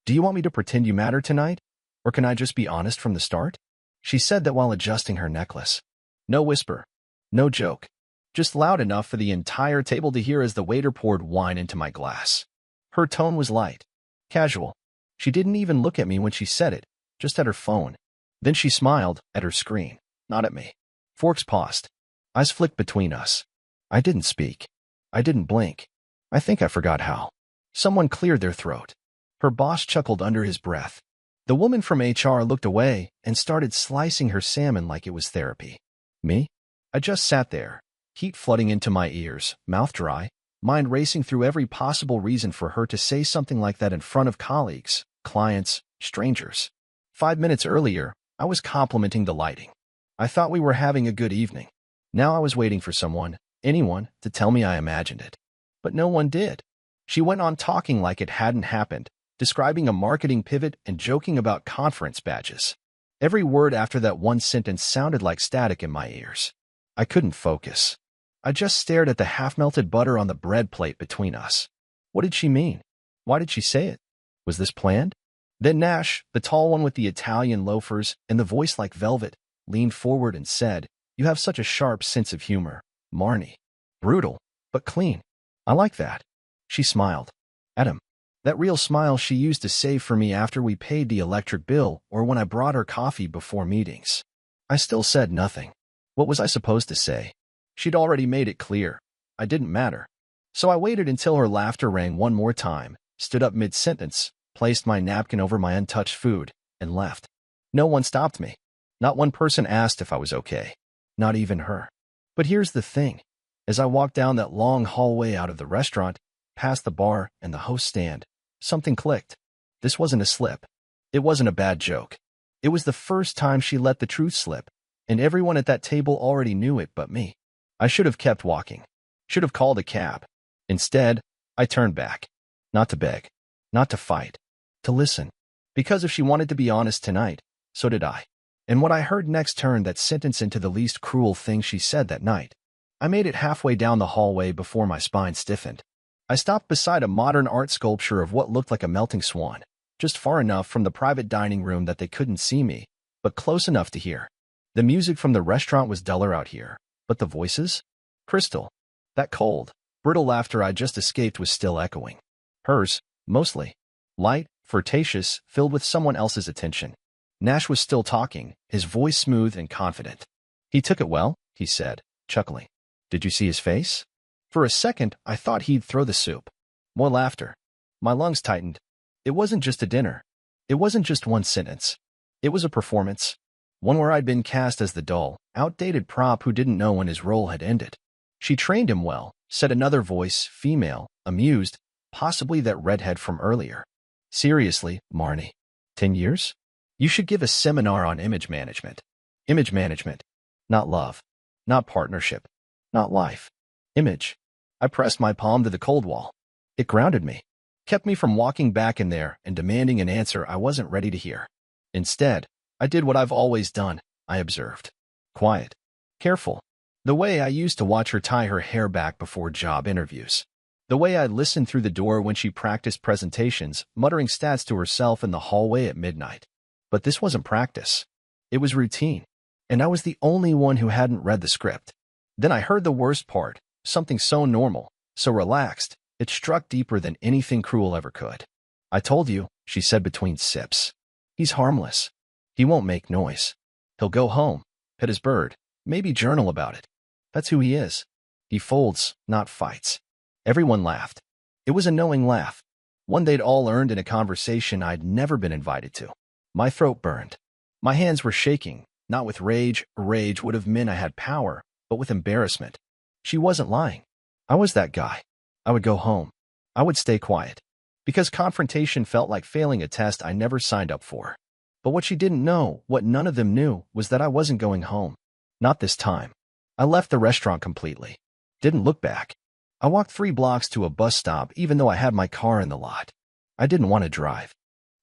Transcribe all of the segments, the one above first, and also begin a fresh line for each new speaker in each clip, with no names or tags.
Do you want me to pretend you matter tonight? Or can I just be honest from the start? She said that while adjusting her necklace. No whisper. No joke. Just loud enough for the entire table to hear as the waiter poured wine into my glass. Her tone was light. Casual. She didn't even look at me when she said it, just at her phone. Then she smiled at her screen, not at me. Forks paused. Eyes flicked between us. I didn't speak. I didn't blink. I think I forgot how. Someone cleared their throat. Her boss chuckled under his breath. The woman from HR looked away and started slicing her salmon like it was therapy. Me? I just sat there, heat flooding into my ears, mouth dry, mind racing through every possible reason for her to say something like that in front of colleagues, clients, strangers. 5 minutes earlier, I was complimenting the lighting. I thought we were having a good evening. Now I was waiting for someone, anyone, to tell me I imagined it. But no one did. She went on talking like it hadn't happened, describing a marketing pivot and joking about conference badges. Every word after that one sentence sounded like static in my ears. I couldn't focus. I just stared at the half-melted butter on the bread plate between us. What did she mean? Why did she say it? Was this planned? Then Nash, the tall one with the Italian loafers and the voice like velvet, leaned forward and said, "You have such a sharp sense of humor, Marnie. Brutal, but clean. I like that." She smiled. At him. That real smile she used to save for me after we paid the electric bill or when I brought her coffee before meetings. I still said nothing. What was I supposed to say? She'd already made it clear. I didn't matter. So I waited until her laughter rang one more time, stood up mid-sentence, placed my napkin over my untouched food, and left. No one stopped me. Not one person asked if I was okay. Not even her. But here's the thing. As I walked down that long hallway out of the restaurant, past the bar and the host stand, something clicked. This wasn't a slip. It wasn't a bad joke. It was the first time she let the truth slip, and everyone at that table already knew it but me. I should have kept walking. Should have called a cab. Instead, I turned back. Not to beg. Not to fight. To listen. Because if she wanted to be honest tonight, so did I. And what I heard next turned that sentence into the least cruel thing she said that night. I made it halfway down the hallway before my spine stiffened. I stopped beside a modern art sculpture of what looked like a melting swan, just far enough from the private dining room that they couldn't see me, but close enough to hear. The music from the restaurant was duller out here, but the voices? Crystal. That cold, brittle laughter I just escaped was still echoing. Hers, mostly. Light, flirtatious, filled with someone else's attention. Nash was still talking, his voice smooth and confident. "He took it well," he said, chuckling. "Did you see his face?" For a second, I thought he'd throw the soup. More laughter. My lungs tightened. It wasn't just a dinner. It wasn't just one sentence. It was a performance. One where I'd been cast as the dull, outdated prop who didn't know when his role had ended. She trained him well, said another voice, female, amused, possibly that redhead from earlier. "Seriously, Marnie. 10 years? You should give a seminar on image management. Image management. Not love. Not partnership. Not life. Image." I pressed my palm to the cold wall. It grounded me, kept me from walking back in there and demanding an answer I wasn't ready to hear. Instead, I did what I've always done, I observed. Quiet. Careful. The way I used to watch her tie her hair back before job interviews. The way I listened through the door when she practiced presentations, muttering stats to herself in the hallway at midnight. But this wasn't practice. It was routine. And I was the only one who hadn't read the script. Then I heard the worst part. Something so normal, so relaxed, it struck deeper than anything cruel ever could. "I told you," she said between sips. "He's harmless. He won't make noise. He'll go home, pet his bird, maybe journal about it. That's who he is. He folds, not fights." Everyone laughed. It was a knowing laugh, one they'd all earned in a conversation I'd never been invited to. My throat burned. My hands were shaking, not with rage. Rage would have meant I had power, but with embarrassment. She wasn't lying. I was that guy. I would go home. I would stay quiet. Because confrontation felt like failing a test I never signed up for. But what she didn't know, what none of them knew, was that I wasn't going home. Not this time. I left the restaurant completely. Didn't look back. I walked 3 blocks to a bus stop even though I had my car in the lot. I didn't want to drive.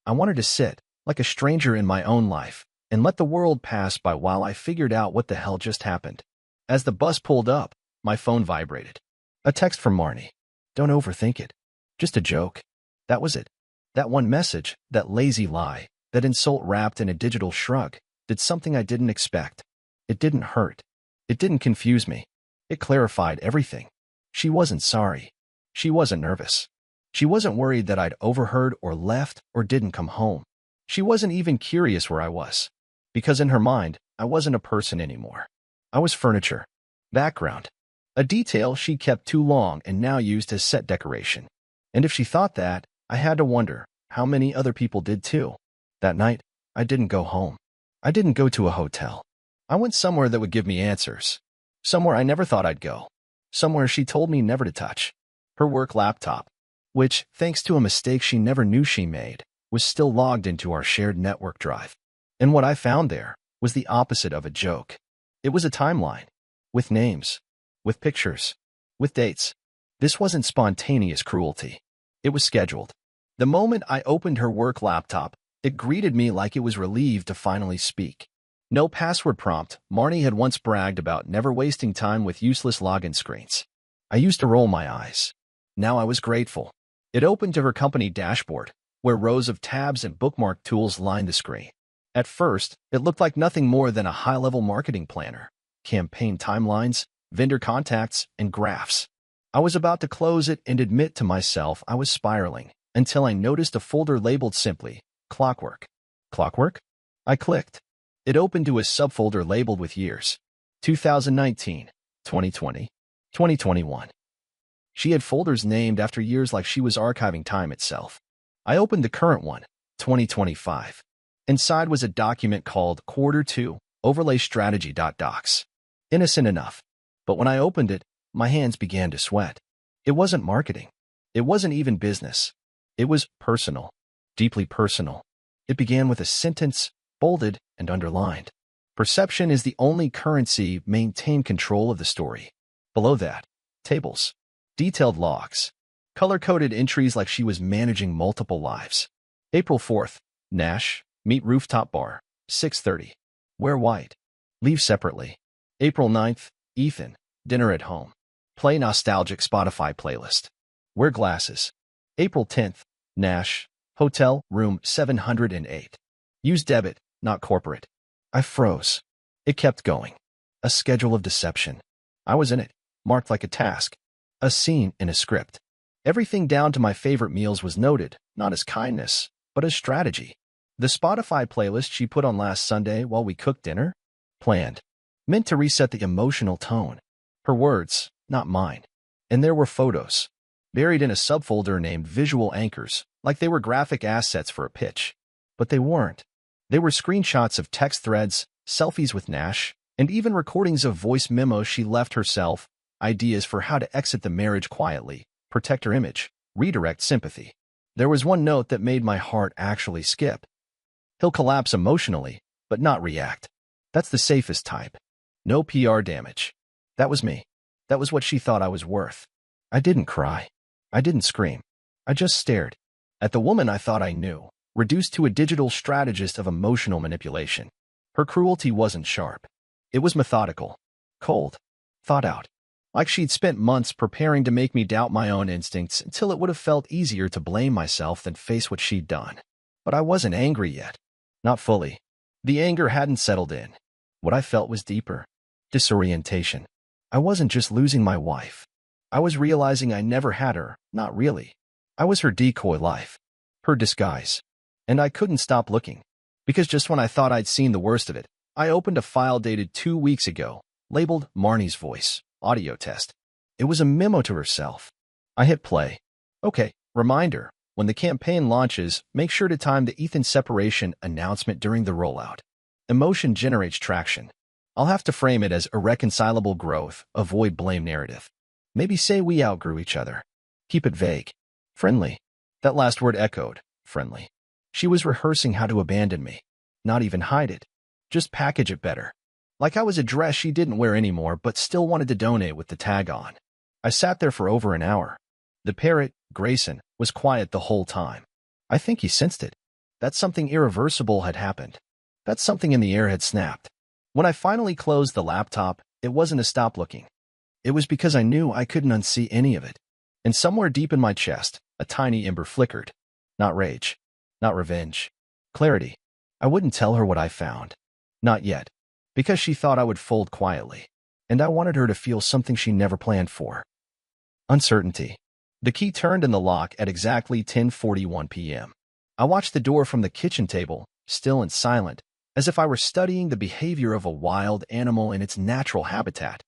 I wanted to sit, like a stranger in my own life, and let the world pass by while I figured out what the hell just happened. As the bus pulled up, my phone vibrated. A text from Marnie. "Don't overthink it. Just a joke." That was it. That one message, that lazy lie, that insult wrapped in a digital shrug, did something I didn't expect. It didn't hurt. It didn't confuse me. It clarified everything. She wasn't sorry. She wasn't nervous. She wasn't worried that I'd overheard or left or didn't come home. She wasn't even curious where I was. Because in her mind, I wasn't a person anymore. I was furniture. Background. A detail she kept too long and now used as set decoration. And if she thought that, I had to wonder how many other people did too. That night, I didn't go home. I didn't go to a hotel. I went somewhere that would give me answers. Somewhere I never thought I'd go. Somewhere she told me never to touch. Her work laptop, which, thanks to a mistake she never knew she made, was still logged into our shared network drive. And what I found there was the opposite of a joke. It was a timeline. With names. With pictures. With dates. This wasn't spontaneous cruelty. It was scheduled. The moment I opened her work laptop, it greeted me like it was relieved to finally speak. No password prompt. Marnie had once bragged about never wasting time with useless login screens. I used to roll my eyes. Now I was grateful. It opened to her company dashboard, where rows of tabs and bookmark tools lined the screen. At first, it looked like nothing more than a high-level marketing planner, campaign timelines, vendor contacts, and graphs. I was about to close it and admit to myself I was spiraling, until I noticed a folder labeled simply, Clockwork. Clockwork? I clicked. It opened to a subfolder labeled with years. 2019, 2020, 2021. She had folders named after years like she was archiving time itself. I opened the current one, 2025. Inside was a document called Quarter 2, Overlay Strategy.docs. Innocent enough. But when I opened it, my hands began to sweat. It wasn't marketing. It wasn't even business. It was personal. Deeply personal. It began with a sentence, bolded and underlined. Perception is the only currency. Maintain control of the story. Below that, tables. Detailed logs. Color-coded entries like she was managing multiple lives. April 4th, Nash, meet rooftop bar, 6:30. Wear white. Leave separately. April 9th, Ethan, dinner at home. Play nostalgic Spotify playlist. Wear glasses. April 10th, Nash, hotel, room 708. Use debit, not corporate. I froze. It kept going. A schedule of deception. I was in it, marked like a task. A scene in a script. Everything down to my favorite meals was noted, not as kindness, but as strategy. The Spotify playlist she put on last Sunday while we cooked dinner? Planned. Meant to reset the emotional tone. Her words, not mine. And there were photos. Buried in a subfolder named Visual Anchors, like they were graphic assets for a pitch. But they weren't. They were screenshots of text threads, selfies with Nash, and even recordings of voice memos she left herself, ideas for how to exit the marriage quietly, protect her image, redirect sympathy. There was one note that made my heart actually skip. He'll collapse emotionally, but not react. That's the safest type. No PR damage. That was me. That was what she thought I was worth. I didn't cry. I didn't scream. I just stared at the woman I thought I knew, reduced to a digital strategist of emotional manipulation. Her cruelty wasn't sharp. It was methodical, cold, thought out. Like she'd spent months preparing to make me doubt my own instincts until it would have felt easier to blame myself than face what she'd done. But I wasn't angry yet. Not fully. The anger hadn't settled in. What I felt was deeper. Disorientation. I wasn't just losing my wife. I was realizing I never had her, not really. I was her decoy life. Her disguise. And I couldn't stop looking. Because just when I thought I'd seen the worst of it, I opened a file dated 2 weeks ago, labeled Marnie's Voice. Audio test. It was a memo to herself. I hit play. Okay, reminder. When the campaign launches, make sure to time the Ethan separation announcement during the rollout. Emotion generates traction. I'll have to frame it as irreconcilable growth, avoid blame narrative. Maybe say we outgrew each other. Keep it vague. Friendly. That last word echoed. Friendly. She was rehearsing how to abandon me. Not even hide it. Just package it better. Like I was a dress she didn't wear anymore but still wanted to donate with the tag on. I sat there for over an hour. The parrot, Grayson, was quiet the whole time. I think he sensed it. That something irreversible had happened. That something in the air had snapped. When I finally closed the laptop, it wasn't to stop looking. It was because I knew I couldn't unsee any of it. And somewhere deep in my chest, a tiny ember flickered. Not rage. Not revenge. Clarity. I wouldn't tell her what I found. Not yet. Because she thought I would fold quietly. And I wanted her to feel something she never planned for. Uncertainty. The key turned in the lock at exactly 10:41 p.m. I watched the door from the kitchen table, still and silent, as if I were studying the behavior of a wild animal in its natural habitat.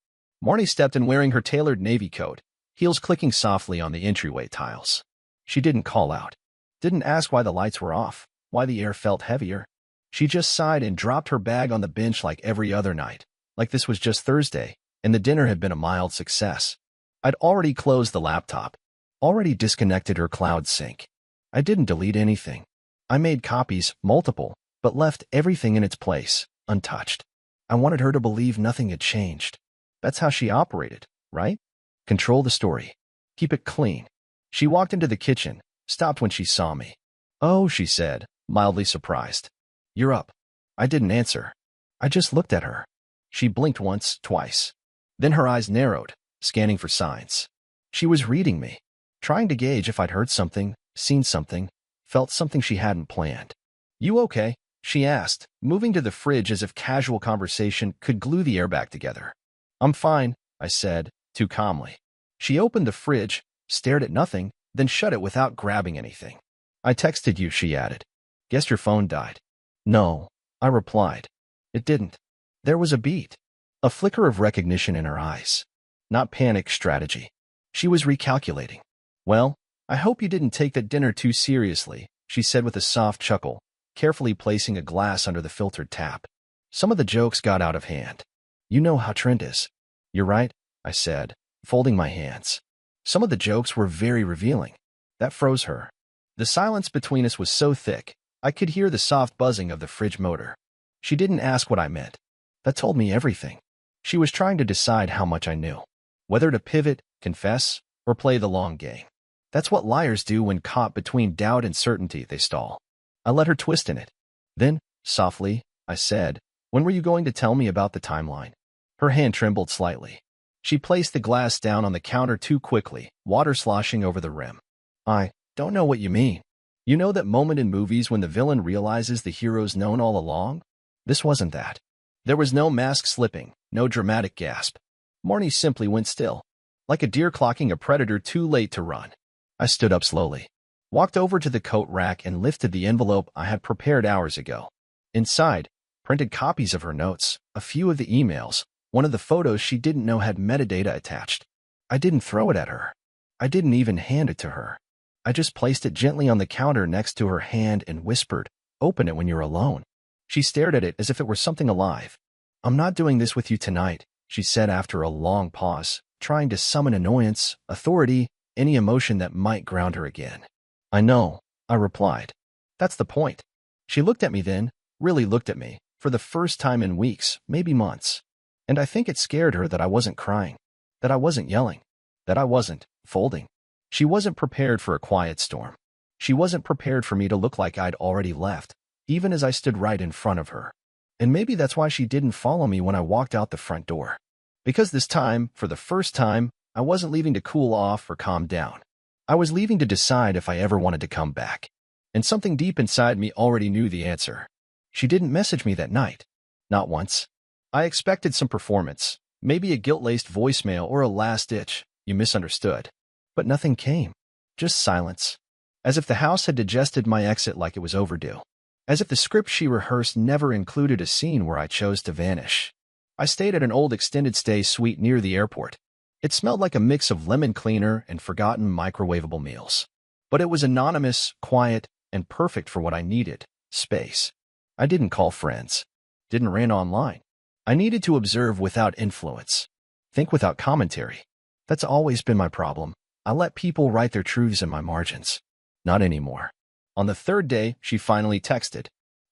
Marnie stepped in wearing her tailored navy coat, heels clicking softly on the entryway tiles. She didn't call out. Didn't ask why the lights were off, why the air felt heavier. She just sighed and dropped her bag on the bench like every other night, like this was just Thursday, and the dinner had been a mild success. I'd already closed the laptop, already disconnected her cloud sync. I didn't delete anything. I made copies, multiple, but left everything in its place, untouched. I wanted her to believe nothing had changed. That's how she operated, right? Control the story. Keep it clean. She walked into the kitchen, stopped when she saw me. "Oh," she said, mildly surprised. "You're up." I didn't answer. I just looked at her. She blinked once, twice. Then her eyes narrowed, scanning for signs. She was reading me, trying to gauge if I'd heard something, seen something, felt something she hadn't planned. "You okay?" she asked, moving to the fridge as if casual conversation could glue the air back together. "I'm fine," I said, too calmly. She opened the fridge, stared at nothing, then shut it without grabbing anything. "I texted you," she added. "Guess your phone died." "No," I replied. "It didn't." There was a beat, a flicker of recognition in her eyes. Not panic, strategy. She was recalculating. "Well, I hope you didn't take that dinner too seriously," she said with a soft chuckle, carefully placing a glass under the filtered tap. "Some of the jokes got out of hand. You know how Trent is." "You're right," I said, folding my hands. Some of the jokes were very revealing. That froze her. The silence between us was so thick, I could hear the soft buzzing of the fridge motor. She didn't ask what I meant. That told me everything. She was trying to decide how much I knew. Whether to pivot, confess, or play the long game. That's what liars do when caught between doubt and certainty, they stall. I let her twist in it. Then, softly, I said, "When were you going to tell me about the timeline?" Her hand trembled slightly. She placed the glass down on the counter too quickly, water sloshing over the rim. "I don't know what you mean. You know that moment in movies when the villain realizes the hero's known all along? This wasn't that. There was no mask slipping, no dramatic gasp. Marnie simply went still, like a deer clocking a predator too late to run." I stood up slowly, walked over to the coat rack and lifted the envelope I had prepared hours ago. Inside, printed copies of her notes, a few of the emails, one of the photos she didn't know had metadata attached. I didn't throw it at her. I didn't even hand it to her. I just placed it gently on the counter next to her hand and whispered, "Open it when you're alone." She stared at it as if it were something alive. "I'm not doing this with you tonight," she said after a long pause, trying to summon annoyance, authority, any emotion that might ground her again. "I know," I replied. "That's the point." She looked at me then, really looked at me, for the first time in weeks, maybe months. And I think it scared her that I wasn't crying, that I wasn't yelling, that I wasn't folding. She wasn't prepared for a quiet storm. She wasn't prepared for me to look like I'd already left, even as I stood right in front of her. And maybe that's why she didn't follow me when I walked out the front door. Because this time, for the first time, I wasn't leaving to cool off or calm down. I was leaving to decide if I ever wanted to come back. And something deep inside me already knew the answer. She didn't message me that night. Not once. I expected some performance, maybe a guilt-laced voicemail or a last-ditch, "You misunderstood." But nothing came. Just silence. As if the house had digested my exit like it was overdue. As if the script she rehearsed never included a scene where I chose to vanish. I stayed at an old extended stay suite near the airport. It smelled like a mix of lemon cleaner and forgotten microwavable meals. But it was anonymous, quiet, and perfect for what I needed, space. I didn't call friends. Didn't rant online. I needed to observe without influence. Think without commentary. That's always been my problem. I let people write their truths in my margins. Not anymore. On the third day, she finally texted,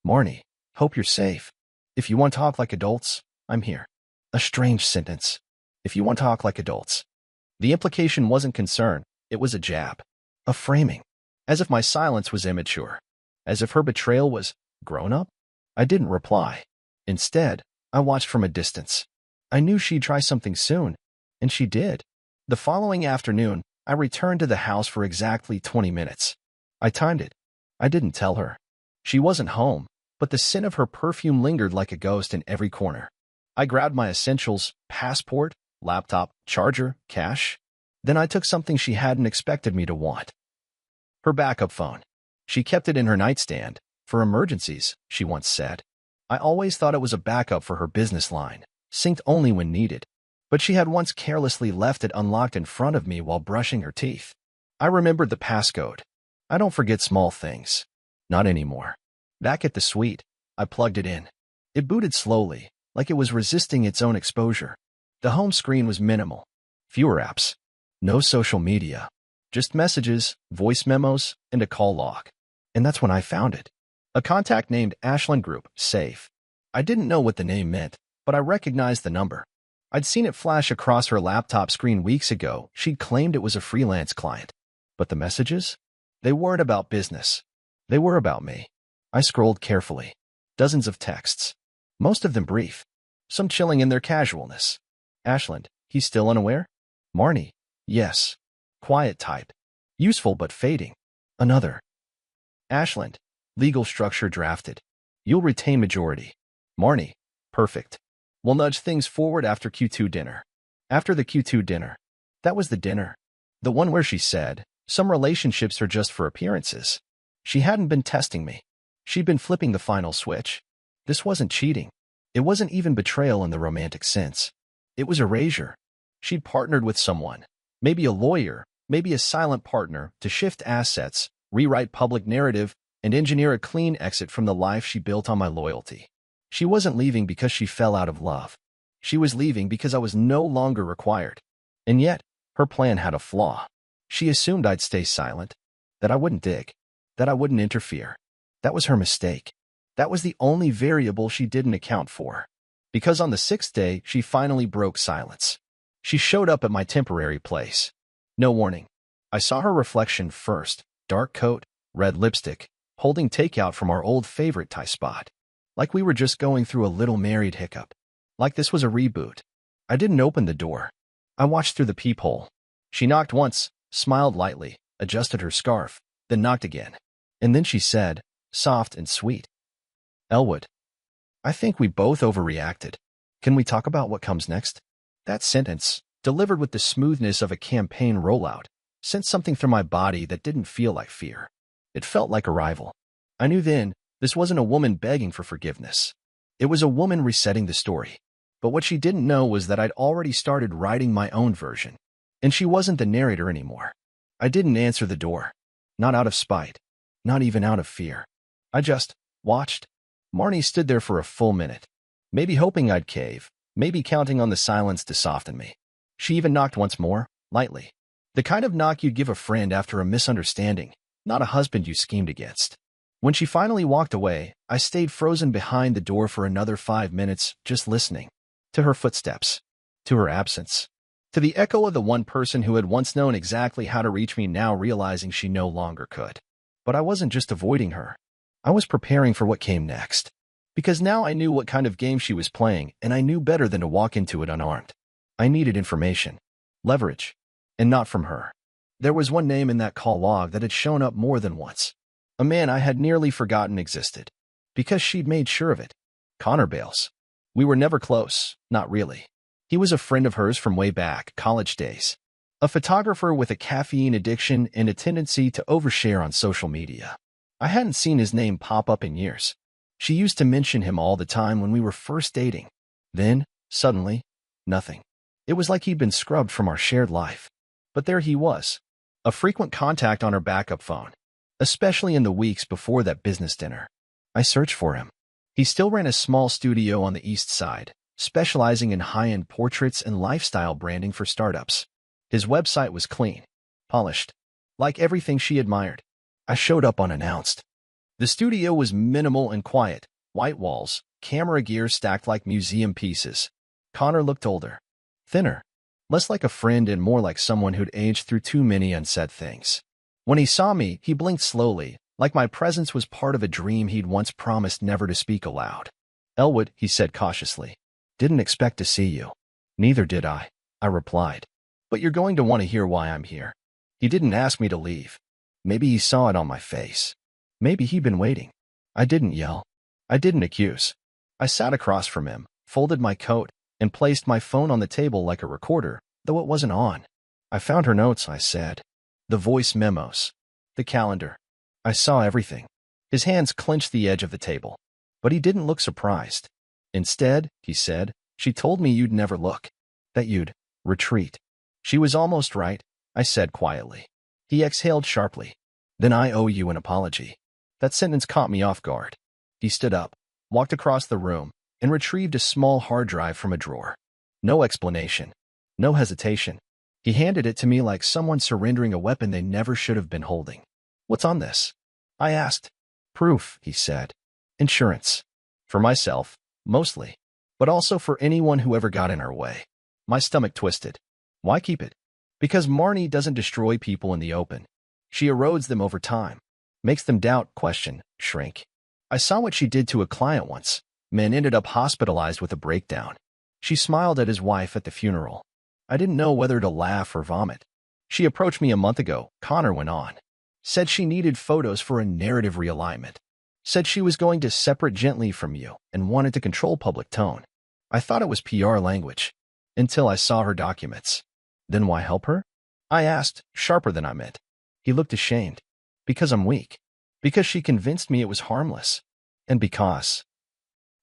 "Marnie, hope you're safe. If you want to talk like adults, I'm here." A strange sentence. If you want to talk like adults. The implication wasn't concern. It was a jab. A framing. As if my silence was immature. As if her betrayal was grown up. I didn't reply. Instead, I watched from a distance. I knew she'd try something soon. And she did. The following afternoon, I returned to the house for exactly 20 minutes. I timed it. I didn't tell her. She wasn't home, but the scent of her perfume lingered like a ghost in every corner. I grabbed my essentials, passport, laptop, charger, cash. Then I took something she hadn't expected me to want. Her backup phone. She kept it in her nightstand, for emergencies, she once said. I always thought it was a backup for her business line, synced only when needed. But she had once carelessly left it unlocked in front of me while brushing her teeth. I remembered the passcode. I don't forget small things. Not anymore. Back at the suite, I plugged it in. It booted slowly, like it was resisting its own exposure. The home screen was minimal. Fewer apps. No social media. Just messages, voice memos, and a call log. And that's when I found it. A contact named Ashland Group, safe. I didn't know what the name meant, but I recognized the number. I'd seen it flash across her laptop screen weeks ago. She'd claimed it was a freelance client. But the messages? They weren't about business. They were about me. I scrolled carefully. Dozens of texts. Most of them brief. Some chilling in their casualness. Ashland, he's still unaware? Marnie, yes. Quiet type. Useful but fading. Another. Ashland, legal structure drafted. You'll retain majority. Marnie, perfect. We'll nudge things forward after Q2 dinner. After the Q2 dinner. That was the dinner. The one where she said, some relationships are just for appearances. She hadn't been testing me. She'd been flipping the final switch. This wasn't cheating. It wasn't even betrayal in the romantic sense. It was erasure. She'd partnered with someone, maybe a lawyer, maybe a silent partner, to shift assets, rewrite public narrative, and engineer a clean exit from the life she built on my loyalty. She wasn't leaving because she fell out of love. She was leaving because I was no longer required. And yet, her plan had a flaw. She assumed I'd stay silent, that I wouldn't dig, that I wouldn't interfere. That was her mistake. That was the only variable she didn't account for. Because on the 6th day, she finally broke silence. She showed up at my temporary place. No warning. I saw her reflection first, dark coat, red lipstick, holding takeout from our old favorite Thai spot. Like we were just going through a little married hiccup. Like this was a reboot. I didn't open the door. I watched through the peephole. She knocked once, smiled lightly, adjusted her scarf, then knocked again. And then she said, soft and sweet, Elwood, I think we both overreacted. Can we talk about what comes next? That sentence, delivered with the smoothness of a campaign rollout, sent something through my body that didn't feel like fear. It felt like arrival. I knew then this wasn't a woman begging for forgiveness. It was a woman resetting the story. But what she didn't know was that I'd already started writing my own version. And she wasn't the narrator anymore. I didn't answer the door. Not out of spite. Not even out of fear. I just watched. Marnie stood there for a full minute. Maybe hoping I'd cave. Maybe counting on the silence to soften me. She even knocked once more, lightly. The kind of knock you'd give a friend after a misunderstanding, not a husband you schemed against. When she finally walked away, I stayed frozen behind the door for another 5 minutes, just listening. To her footsteps. To her absence. To the echo of the one person who had once known exactly how to reach me, now realizing she no longer could. But I wasn't just avoiding her. I was preparing for what came next. Because now I knew what kind of game she was playing, and I knew better than to walk into it unarmed. I needed information. Leverage. And not from her. There was one name in that call log that had shown up more than once. A man I had nearly forgotten existed. Because she'd made sure of it. Connor Bales. We were never close, not really. He was a friend of hers from way back, college days. A photographer with a caffeine addiction and a tendency to overshare on social media. I hadn't seen his name pop up in years. She used to mention him all the time when we were first dating. Then, suddenly, nothing. It was like he'd been scrubbed from our shared life. But there he was. A frequent contact on her backup phone. Especially in the weeks before that business dinner. I searched for him. He still ran a small studio on the east side, specializing in high-end portraits and lifestyle branding for startups. His website was clean, polished, like everything she admired. I showed up unannounced. The studio was minimal and quiet, white walls, camera gear stacked like museum pieces. Connor looked older, thinner, less like a friend and more like someone who'd aged through too many unsaid things. When he saw me, he blinked slowly, like my presence was part of a dream he'd once promised never to speak aloud. Elwood, he said cautiously. Didn't expect to see you. Neither did I replied. But you're going to want to hear why I'm here. He didn't ask me to leave. Maybe he saw it on my face. Maybe he'd been waiting. I didn't yell. I didn't accuse. I sat across from him, folded my coat, and placed my phone on the table like a recorder, though it wasn't on. I found her notes, I said. The voice memos. The calendar. I saw everything. His hands clenched the edge of the table. But he didn't look surprised. Instead, he said, she told me you'd never look. That you'd retreat. She was almost right, I said quietly. He exhaled sharply. Then I owe you an apology. That sentence caught me off guard. He stood up, walked across the room, and retrieved a small hard drive from a drawer. No explanation. No hesitation. He handed it to me like someone surrendering a weapon they never should have been holding. What's on this? I asked. Proof, he said. Insurance. For myself, mostly, but also for anyone who ever got in our way. My stomach twisted. Why keep it? Because Marnie doesn't destroy people in the open. She erodes them over time, makes them doubt, question, shrink. I saw what she did to a client once. Man ended up hospitalized with a breakdown. She smiled at his wife at the funeral. I didn't know whether to laugh or vomit. She approached me a month ago, Connor went on. Said she needed photos for a narrative realignment. Said she was going to separate gently from you and wanted to control public tone. I thought it was PR language, until I saw her documents. Then why help her? I asked, sharper than I meant. He looked ashamed. Because I'm weak. Because she convinced me it was harmless. And because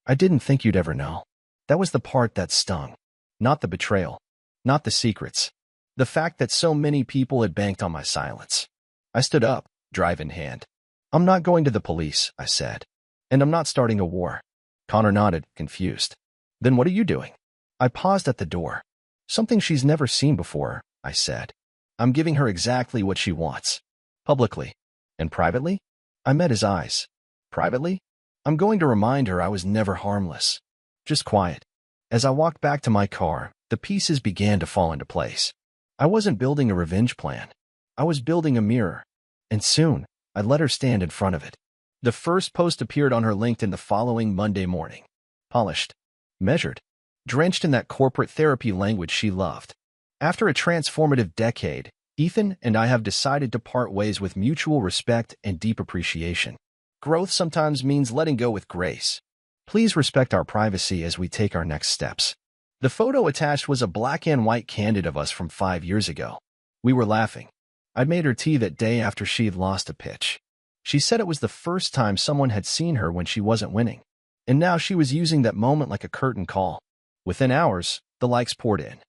I didn't think you'd ever know. That was the part that stung. Not the betrayal. Not the secrets. The fact that so many people had banked on my silence. I stood up, drive in hand. I'm not going to the police, I said. And I'm not starting a war. Connor nodded, confused. Then what are you doing? I paused at the door. Something she's never seen before, I said. I'm giving her exactly what she wants. Publicly. And privately? I met his eyes. Privately? I'm going to remind her I was never harmless. Just quiet. As I walked back to my car, the pieces began to fall into place. I wasn't building a revenge plan. I was building a mirror. And soon, I'd let her stand in front of it. The first post appeared on her LinkedIn the following Monday morning. Polished. Measured. Drenched in that corporate therapy language she loved. After a transformative decade, Ethan and I have decided to part ways with mutual respect and deep appreciation. Growth sometimes means letting go with grace. Please respect our privacy as we take our next steps. The photo attached was a black and white candid of us from 5 years ago. We were laughing. I'd made her tea that day after she'd lost a pitch. She said it was the first time someone had seen her when she wasn't winning. And now she was using that moment like a curtain call. Within hours, the likes poured in.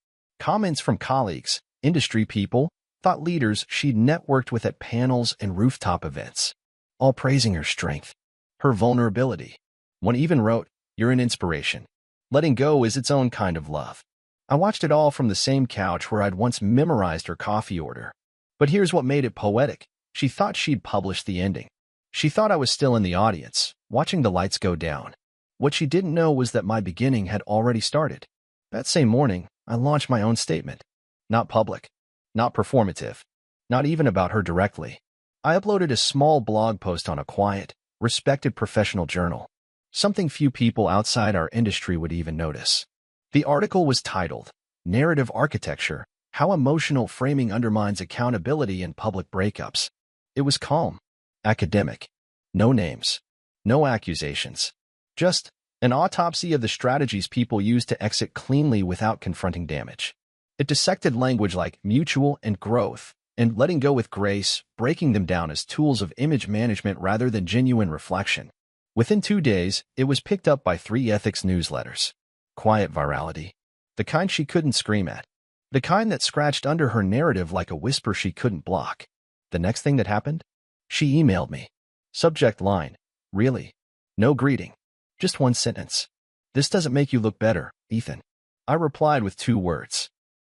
Comments from colleagues, industry people, thought leaders she'd networked with at panels and rooftop events, all praising her strength, her vulnerability. One even wrote, "You're an inspiration. Letting go is its own kind of love." I watched it all from the same couch where I'd once memorized her coffee order. But here's what made it poetic. She thought she'd published the ending. She thought I was still in the audience, watching the lights go down. What she didn't know was that my beginning had already started. That same morning, I launched my own statement. Not public. Not performative. Not even about her directly. I uploaded a small blog post on a quiet, respected professional journal. Something few people outside our industry would even notice. The article was titled, Narrative Architecture, How Emotional Framing Undermines Accountability in Public Breakups. It was calm. Academic. No names. No accusations. Just an autopsy of the strategies people use to exit cleanly without confronting damage. It dissected language like mutual and growth, and letting go with grace, breaking them down as tools of image management rather than genuine reflection. Within 2 days, it was picked up by 3 ethics newsletters. Quiet virality. The kind she couldn't scream at. The kind that scratched under her narrative like a whisper she couldn't block. The next thing that happened? She emailed me. Subject line. Really? No greeting. Just one sentence. This doesn't make you look better, Ethan. I replied with 2 words.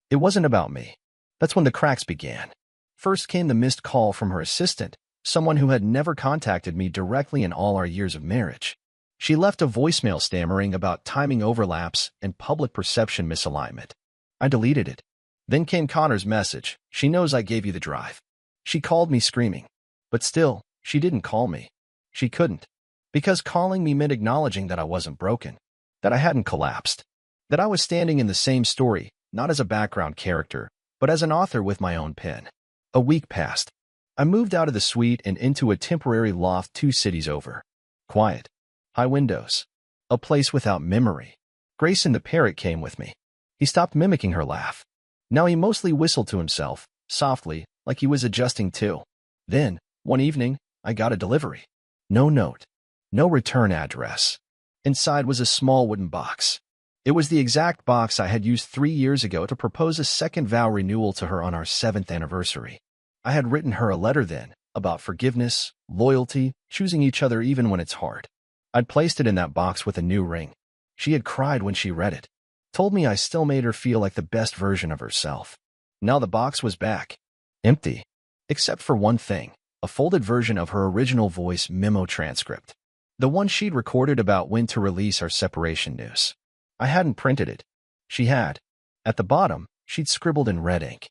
It wasn't about me. That's when the cracks began. First came the missed call from her assistant, someone who had never contacted me directly in all our years of marriage. She left a voicemail stammering about timing overlaps and public perception misalignment. I deleted it. Then came Connor's message. She knows I gave you the drive. She called me screaming. But still, she didn't call me. She couldn't. Because calling me meant acknowledging that I wasn't broken. That I hadn't collapsed. That I was standing in the same story, not as a background character, but as an author with my own pen. A week passed. I moved out of the suite and into a temporary loft 2 cities over. Quiet. High windows. A place without memory. Grayson the parrot came with me. He stopped mimicking her laugh. Now he mostly whistled to himself, softly, like he was adjusting too. Then, one evening, I got a delivery. No note. No return address. Inside was a small wooden box. It was the exact box I had used 3 years ago to propose a second vow renewal to her on our 7th anniversary. I had written her a letter then, about forgiveness, loyalty, choosing each other even when it's hard. I'd placed it in that box with a new ring. She had cried when she read it. Told me I still made her feel like the best version of herself. Now the box was back. Empty. Except for one thing, a folded version of her original voice memo transcript. The one she'd recorded about when to release our separation news. I hadn't printed it. She had. At the bottom, she'd scribbled in red ink.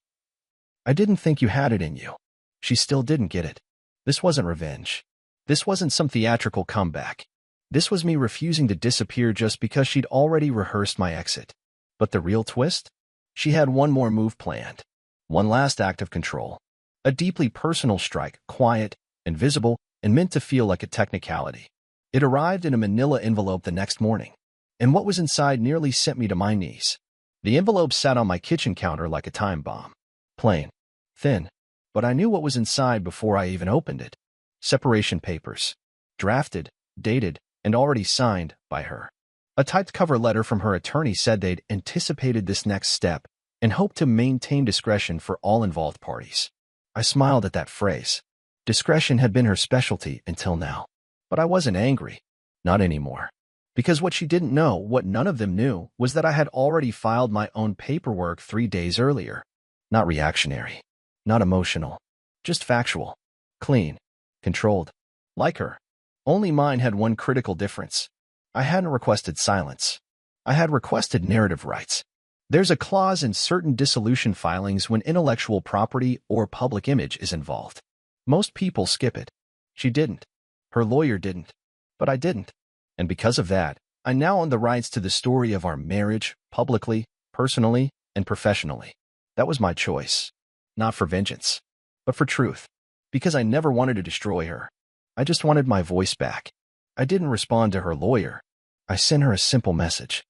I didn't think you had it in you. She still didn't get it. This wasn't revenge. This wasn't some theatrical comeback. This was me refusing to disappear just because she'd already rehearsed my exit. But the real twist? She had one more move planned. One last act of control. A deeply personal strike, quiet, invisible, and meant to feel like a technicality. It arrived in a manila envelope the next morning, and what was inside nearly sent me to my knees. The envelope sat on my kitchen counter like a time bomb. Plain. Thin. But I knew what was inside before I even opened it. Separation papers. Drafted, dated, and already signed by her. A typed cover letter from her attorney said they'd anticipated this next step and hoped to maintain discretion for all involved parties. I smiled at that phrase. Discretion had been her specialty until now. But I wasn't angry. Not anymore. Because what she didn't know, what none of them knew, was that I had already filed my own paperwork 3 days earlier. Not reactionary. Not emotional. Just factual. Clean. Controlled. Like her. Only mine had one critical difference. I hadn't requested silence. I had requested narrative rights. There's a clause in certain dissolution filings when intellectual property or public image is involved. Most people skip it. She didn't. Her lawyer didn't. But I didn't. And because of that, I now own the rights to the story of our marriage, publicly, personally, and professionally. That was my choice. Not for vengeance, but for truth. Because I never wanted to destroy her. I just wanted my voice back. I didn't respond to her lawyer. I sent her a simple message.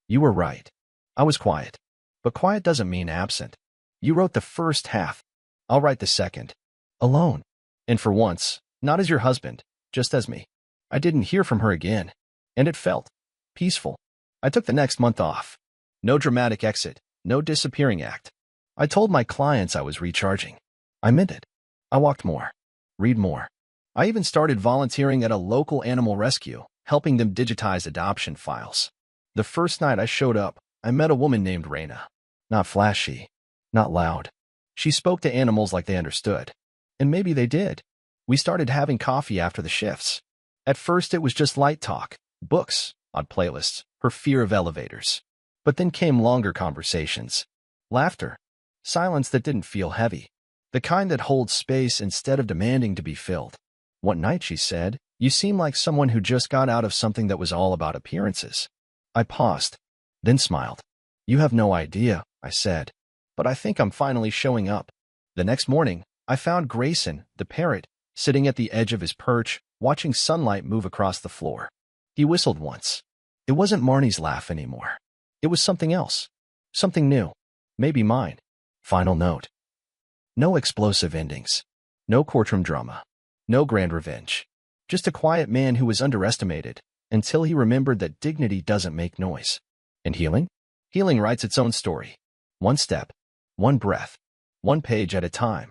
You were right. I was quiet. But quiet doesn't mean absent. You wrote the first half. I'll write the second. Alone. And for once, not as your husband, just as me. I didn't hear from her again. And it felt peaceful. I took the next month off. No dramatic exit. No disappearing act. I told my clients I was recharging. I meant it. I walked more. Read more. I even started volunteering at a local animal rescue, helping them digitize adoption files. The first night I showed up, I met a woman named Raina. Not flashy. Not loud. She spoke to animals like they understood. And maybe they did. We started having coffee after the shifts. At first it was just light talk, books, odd playlists, her fear of elevators. But then came longer conversations. Laughter. Silence that didn't feel heavy. The kind that holds space instead of demanding to be filled. One night she said, "You seem like someone who just got out of something that was all about appearances." I paused, then smiled. "You have no idea," I said. "But I think I'm finally showing up." The next morning, I found Grayson, the parrot, sitting at the edge of his perch, watching sunlight move across the floor. He whistled once. It wasn't Marnie's laugh anymore. It was something else. Something new. Maybe mine. Final note. No explosive endings. No courtroom drama. No grand revenge. Just a quiet man who was underestimated until he remembered that dignity doesn't make noise. And healing? Healing writes its own story. One step. One breath. One page at a time.